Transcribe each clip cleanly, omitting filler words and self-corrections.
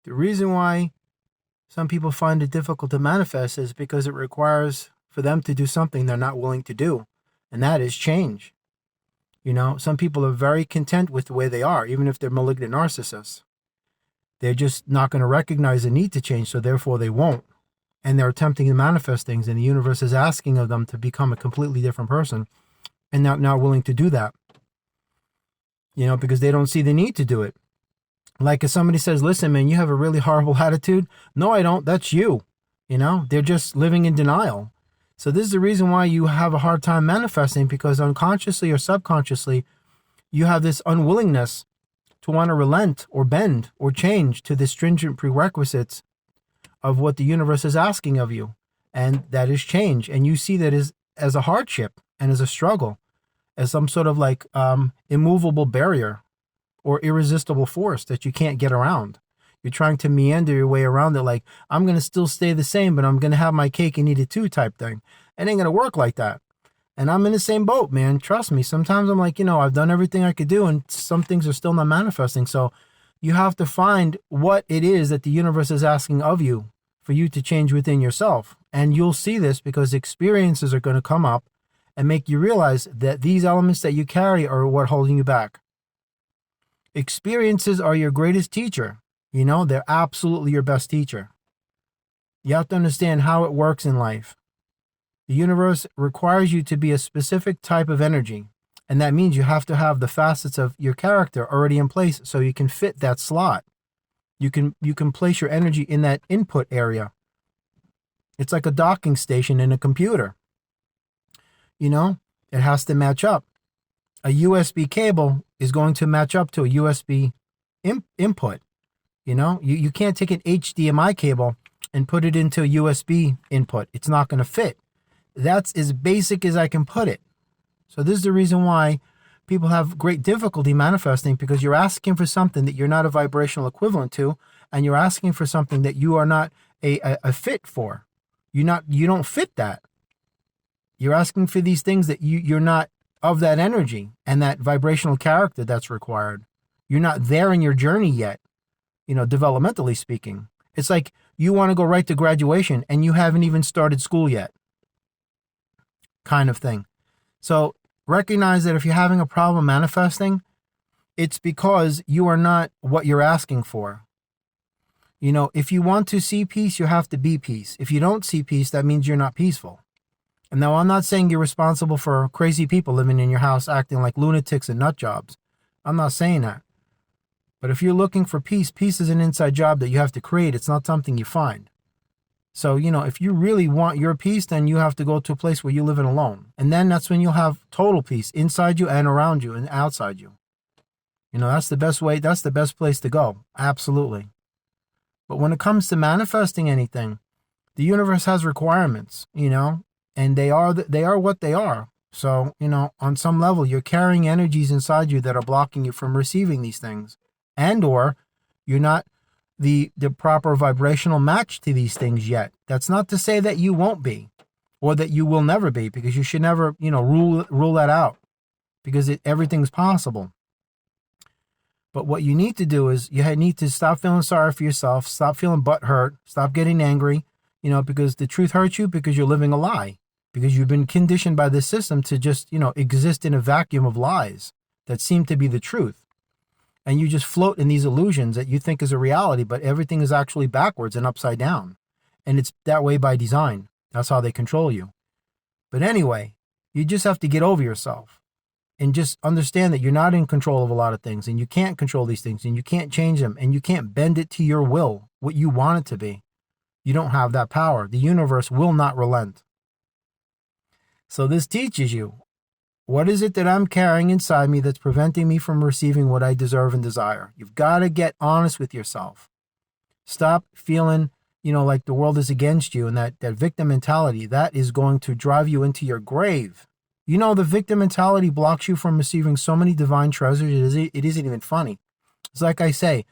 The reason why some people find it difficult to manifest is because it requires for them to do something they're not willing to do, and that is change. Some people are very content with the way they are, even if they're malignant narcissists. They're just not going to recognize the need to change, so therefore they won't. And they're attempting to manifest things, and the universe is asking of them to become a completely different person, and not willing to do that. Because they don't see the need to do it. Like if somebody says, listen, man, you have a really horrible attitude. No, I don't. That's you. They're just living in denial. So this is the reason why you have a hard time manifesting, because unconsciously or subconsciously, you have this unwillingness to want to relent or bend or change to the stringent prerequisites of what the universe is asking of you. And that is change. And you see that as a hardship and as a struggle, as some sort of like immovable barrier or irresistible force that you can't get around. You're trying to meander your way around it, like, I'm going to still stay the same, but I'm going to have my cake and eat it too type thing. It ain't going to work like that. And I'm in the same boat, man. Trust me. Sometimes I'm like, I've done everything I could do, and some things are still not manifesting. So you have to find what it is that the universe is asking of you for you to change within yourself. And you'll see this because experiences are going to come up and make you realize that these elements that you carry are what holding you back. Experiences are your greatest teacher. They're absolutely your best teacher. You have to understand how it works in life. The universe requires you to be a specific type of energy, and that means you have to have the facets of your character already in place so you can fit that slot. You can place your energy in that input area. It's like a docking station in a computer. It has to match up. A USB cable is going to match up to a USB input. You can't take an HDMI cable and put it into a USB input. It's not going to fit. That's as basic as I can put it. So this is the reason why people have great difficulty manifesting, because you're asking for something that you're not a vibrational equivalent to, and you're asking for something that you are not a fit for. You don't fit that. You're asking for these things that you're not of that energy and that vibrational character that's required. You're not there in your journey yet, developmentally speaking. It's like you want to go right to graduation and you haven't even started school yet, kind of thing. So recognize that if you're having a problem manifesting, it's because you are not what you're asking for. If you want to see peace, you have to be peace. If you don't see peace, that means you're not peaceful. And now I'm not saying you're responsible for crazy people living in your house acting like lunatics and nut jobs. I'm not saying that. But if you're looking for peace, peace is an inside job that you have to create. It's not something you find. So, if you really want your peace, then you have to go to a place where you live in alone. And then that's when you'll have total peace inside you and around you and outside you. That's the best way. That's the best place to go. Absolutely. But when it comes to manifesting anything, the universe has requirements, and they are what they are. So, on some level, you're carrying energies inside you that are blocking you from receiving these things. And or you're not the proper vibrational match to these things yet. That's not to say that you won't be, or that you will never be, because you should never, rule that out, because everything's possible. But what you need to do is you need to stop feeling sorry for yourself, stop feeling butthurt, stop getting angry, because the truth hurts you because you're living a lie, because you've been conditioned by this system to just, exist in a vacuum of lies that seem to be the truth. And you just float in these illusions that you think is a reality, but everything is actually backwards and upside down. And it's that way by design. That's how they control you. But anyway, you just have to get over yourself and just understand that you're not in control of a lot of things, and you can't control these things, and you can't change them, and you can't bend it to your will, what you want it to be. You don't have that power. The universe will not relent. So this teaches you, what is it that I'm carrying inside me that's preventing me from receiving what I deserve and desire? You've got to get honest with yourself. Stop feeling, like the world is against you, and that victim mentality, that is going to drive you into your grave. The victim mentality blocks you from receiving so many divine treasures, it isn't even funny. It's like I say,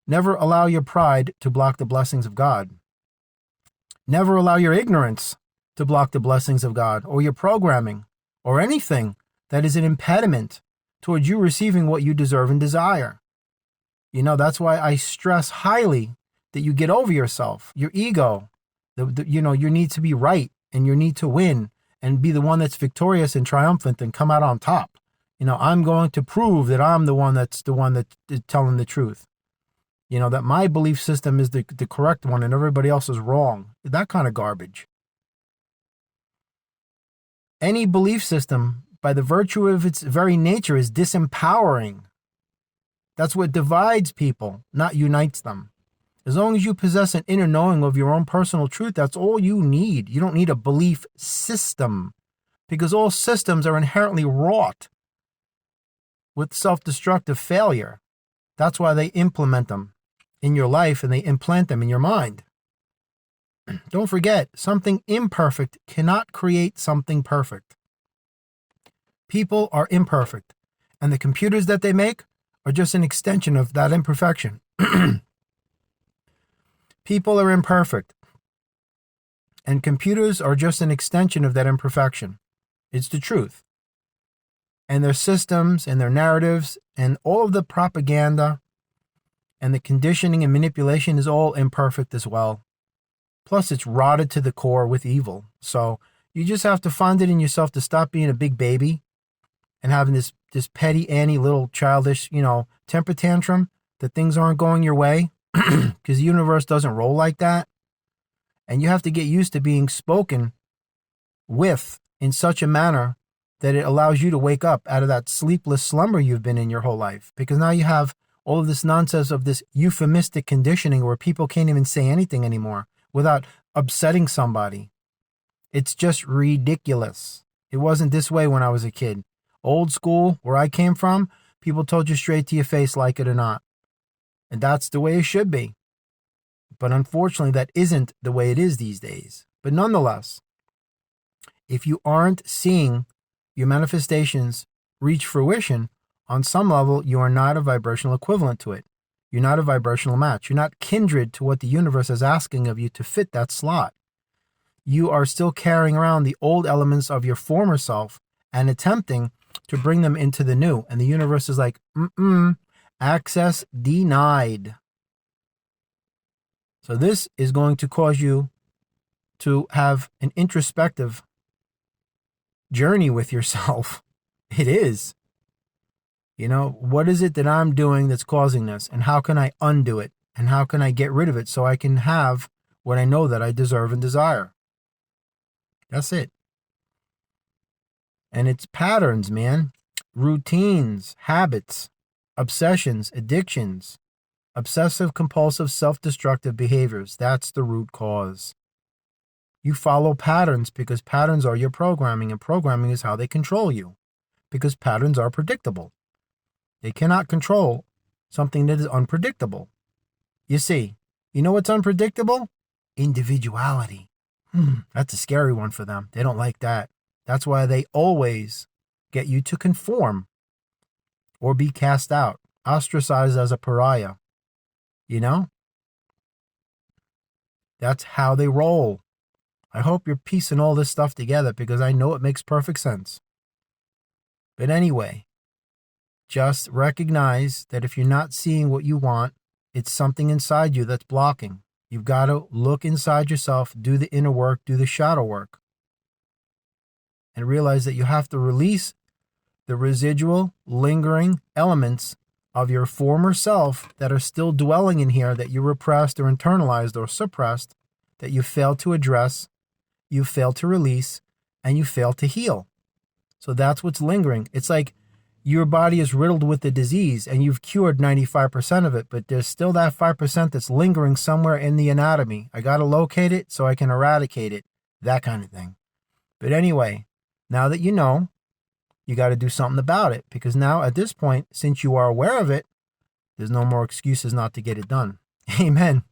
never allow your pride to block the blessings of God. Never allow your ignorance to block the blessings of God, or your programming, or anything that is an impediment towards you receiving what you deserve and desire. That's why I stress highly that you get over yourself, your ego, your need to be right and your need to win and be the one that's victorious and triumphant and come out on top. I'm going to prove that I'm the one that's telling the truth. That my belief system is the correct one and everybody else is wrong. That kind of garbage. Any belief system, by the virtue of its very nature, is disempowering. That's what divides people, not unites them. As long as you possess an inner knowing of your own personal truth, that's all you need. You don't need a belief system, because all systems are inherently wrought with self-destructive failure. That's why they implement them in your life and they implant them in your mind. Don't forget, something imperfect cannot create something perfect. People are imperfect, and the computers that they make are just an extension of that imperfection. People are imperfect, and computers are just an extension of that imperfection. It's the truth. And their systems and their narratives and all of the propaganda and the conditioning and manipulation is all imperfect as well. Plus, it's rotted to the core with evil. So you just have to find it in yourself to stop being a big baby and having this petty Annie little childish, temper tantrum that things aren't going your way, because the universe doesn't roll like that. And you have to get used to being spoken with in such a manner that it allows you to wake up out of that sleepless slumber you've been in your whole life. Because now you have all of this nonsense of this euphemistic conditioning where people can't even say anything anymore without upsetting somebody. It's just ridiculous. It wasn't this way when I was a kid. Old school, where I came from, people told you straight to your face, like it or not. And that's the way it should be. But unfortunately, that isn't the way it is these days. But nonetheless, if you aren't seeing your manifestations reach fruition, on some level, you are not a vibrational equivalent to it. You're not a vibrational match. You're not kindred to what the universe is asking of you to fit that slot. You are still carrying around the old elements of your former self and attempting to bring them into the new. And the universe is like, access denied. So this is going to cause you to have an introspective journey with yourself. It is. What is it that I'm doing that's causing this? And how can I undo it? And how can I get rid of it so I can have what I know that I deserve and desire? That's it. And it's patterns, man. Routines, habits, obsessions, addictions, obsessive compulsive self-destructive behaviors. That's the root cause. You follow patterns because patterns are your programming, and programming is how they control you, because patterns are predictable. They cannot control something that is unpredictable. You see, you know what's unpredictable? Individuality. That's a scary one for them. They don't like that. That's why they always get you to conform or be cast out, ostracized as a pariah. That's how they roll. I hope you're piecing all this stuff together, because I know it makes perfect sense. But anyway, just recognize that if you're not seeing what you want, it's something inside you that's blocking. You've got to look inside yourself, do the inner work, do the shadow work, and realize that you have to release the residual, lingering elements of your former self that are still dwelling in here, that you repressed or internalized or suppressed, that you failed to address, you failed to release, and you failed to heal. So that's what's lingering. It's like your body is riddled with the disease and you've cured 95% of it, but there's still that 5% that's lingering somewhere in the anatomy. I got to locate it so I can eradicate it, that kind of thing. But anyway, now that you know, you got to do something about it, because now at this point, since you are aware of it, there's no more excuses not to get it done. Amen.